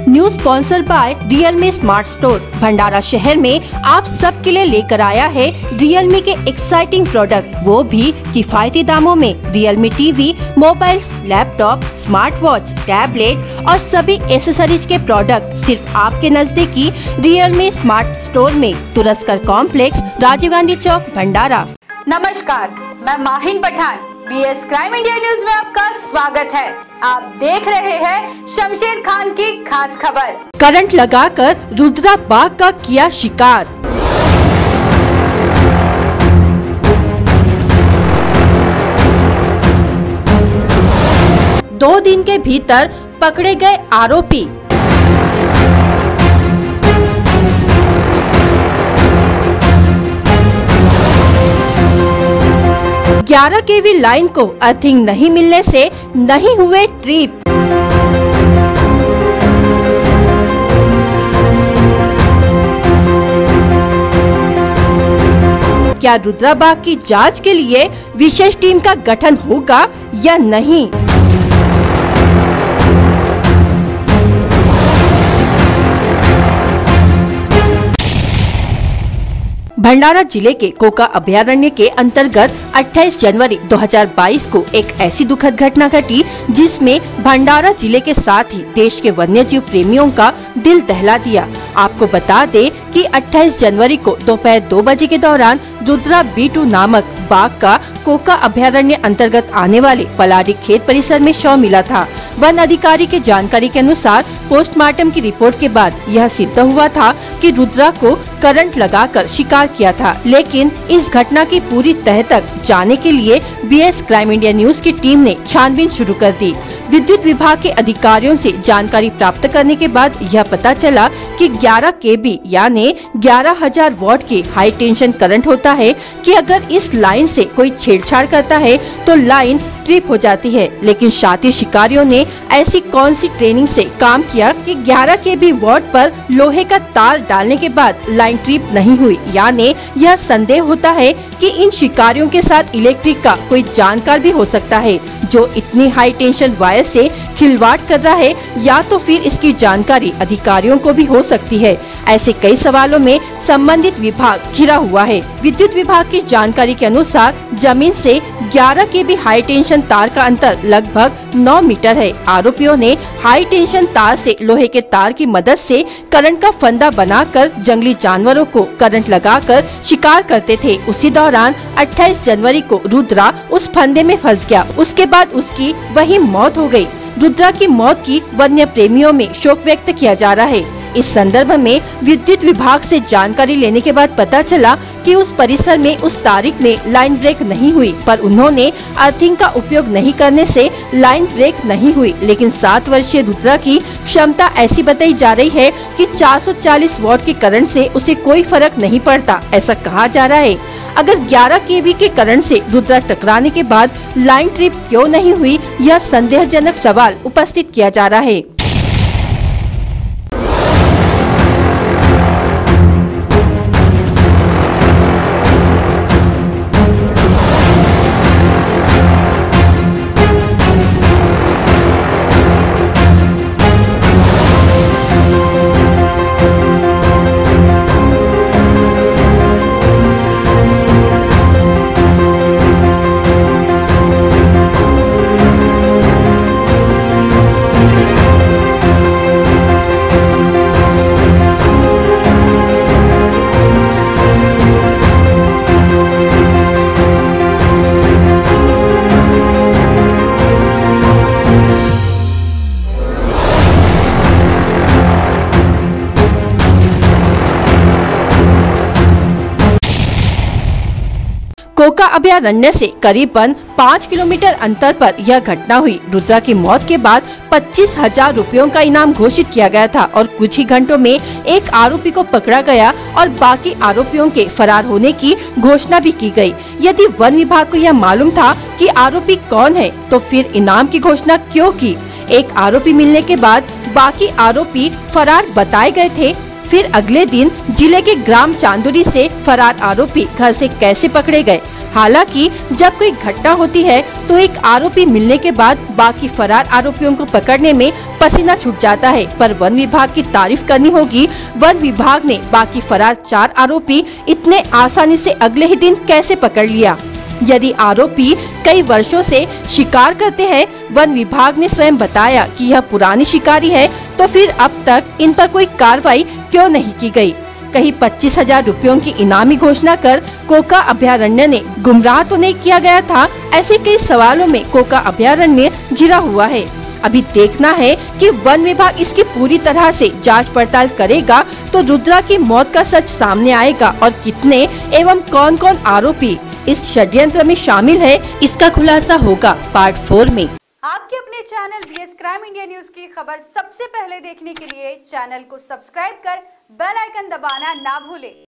New sponsor by realme smart store. Bhandara शहर में आप सब के लिए लेकर आया है रियलमी के एक्साइटिंग प्रोडक्ट, वो भी किफायती दामों में। Realme TV, mobiles, laptop, smart watch, tablet और सभी एसेसरीज के प्रोडक्ट सिर्फ आपके नजदीकी रियलमी स्मार्ट स्टोर में, तुरस्कर कॉम्प्लेक्स, राजीव गांधी चौक, भंडारा। नमस्कार, मैं Mahin Pathan, BS crime India news में आपका स्वागत है। आप देख रहे हैं शमशेर खान की खास खबर। करंट लगाकर रुद्रा बाघ का किया शिकार। दो दिन के भीतर पकड़े गए आरोपी। ग्यारह केवी लाइन को अर्थिंग नहीं मिलने से नहीं हुए ट्रिप। क्या रुद्रा बाघ की जांच के लिए विशेष टीम का गठन होगा या नहीं? भंडारा जिले के कोका अभयारण्य के अंतर्गत 28 जनवरी 2022 को एक ऐसी दुखद घटना घटी जिसमें भंडारा जिले के साथ ही देश के वन्यजीव प्रेमियों का दिल दहला दिया। आपको बता दें कि 28 जनवरी को दोपहर 2 बजे के दौरान रुद्रा B2 नामक बाघ का कोका अभयारण्य अंतर्गत आने वाले पलारी खेत परिसर में शव मिला था। वन अधिकारी के जानकारी के अनुसार पोस्टमार्टम की रिपोर्ट के बाद यह सिद्ध हुआ था कि रुद्रा को करंट लगाकर शिकार किया था। लेकिन इस घटना की पूरी तह तक जाने के लिए BS क्राइम इंडिया न्यूज की टीम ने छानबीन शुरू कर दी। विद्युत विभाग के अधिकारियों से जानकारी प्राप्त करने के बाद यह पता चला कि 11 kV यानी 11,000 वॉट की हाई टेंशन करंट होता है कि अगर इस लाइन से कोई छेड़छाड़ करता है तो लाइन ट्रिप हो जाती है। लेकिन शातिर शिकारियों ने ऐसी कौन सी ट्रेनिंग से काम किया कि 11 kV वॉट पर लोहे का तार डालने के बाद लाइन ट्रिप नहीं हुई। यानी यह संदेह होता है कि इन शिकारियों के साथ इलेक्ट्रिक का कोई जानकार भी हो सकता है जो इतनी हाई टेंशन वायर से खिलवाड़ कर रहा है, या तो फिर इसकी जानकारी अधिकारियों को भी हो सकती है। ऐसे कई सवालों में संबंधित विभाग घिरा हुआ है। विद्युत विभाग की जानकारी के अनुसार जमीन से 11 kV हाई टेंशन तार का अंतर लगभग 9 मीटर है। आरोपियों ने हाई टेंशन तार से लोहे के तार की मदद से करंट का फंदा बनाकर जंगली जानवरों को करंट लगाकर शिकार करते थे। उसी दौरान 28 जनवरी को रुद्रा उस फंदे में फंस गया। उसके बाद उसकी वही मौत हो गई। रुद्रा की मौत की वन्य प्रेमियों में शोक व्यक्त किया जा रहा है। इस संदर्भ में विद्युत विभाग से जानकारी लेने के बाद पता चला कि उस परिसर में उस तारीख में लाइन ब्रेक नहीं हुई, पर उन्होंने अर्थिंग का उपयोग नहीं करने से लाइन ब्रेक नहीं हुई। लेकिन 7 वर्षीय रुद्रा की क्षमता ऐसी बताई जा रही है कि 440 वॉट के करंट से उसे कोई फर्क नहीं पड़ता, ऐसा कहा जा रहा है। अगर 11 kV के करंट से रुद्रा टकराने के बाद लाइन ट्रिप क्यों नहीं हुई, यह संदेहजनक सवाल उपस्थित किया जा रहा है। कोका अभयारण्य से करीबन 5 किलोमीटर अंतर पर यह घटना हुई। रुद्रा की मौत के बाद 25,000 रुपयों का इनाम घोषित किया गया था और कुछ ही घंटों में एक आरोपी को पकड़ा गया और बाकी आरोपियों के फरार होने की घोषणा भी की गई। यदि वन विभाग को यह मालूम था कि आरोपी कौन है, तो फिर इनाम की घोषणा क्यों की? एक आरोपी मिलने के बाद बाकी आरोपी फरार बताए गए थे। फिर अगले दिन जिले के ग्राम चांदुरी से फरार आरोपी घर से कैसे पकड़े गए? हालांकि जब कोई घटना होती है तो एक आरोपी मिलने के बाद बाकी फरार आरोपियों को पकड़ने में पसीना छूट जाता है, पर वन विभाग की तारीफ करनी होगी। वन विभाग ने बाकी फरार 4 आरोपी इतने आसानी से अगले ही दिन कैसे पकड़ लिया। यदि आरोपी कई वर्षों से शिकार करते हैं, वन विभाग ने स्वयं बताया कि यह पुरानी शिकारी है, तो फिर अब तक इन पर कोई कार्रवाई क्यों नहीं की गई। कहीं 25,000 रुपयों की इनामी घोषणा कर कोका अभयारण्य ने गुमराह तो नहीं किया गया था। ऐसे कई सवालों में कोका अभयारण्य घिरा हुआ है। अभी देखना है कि वन विभाग इसकी पूरी तरह से जांच पड़ताल करेगा तो रुद्रा की मौत का सच सामने आएगा और कितने एवं कौन कौन आरोपी इस षड्यंत्र में शामिल है, इसका खुलासा होगा पार्ट 4 में। आपके अपने channel BS crime India news की खबर सबसे पहले देखने के लिए चैनल को सब्सक्राइब कर बेल आइकन दबाना ना भूलें।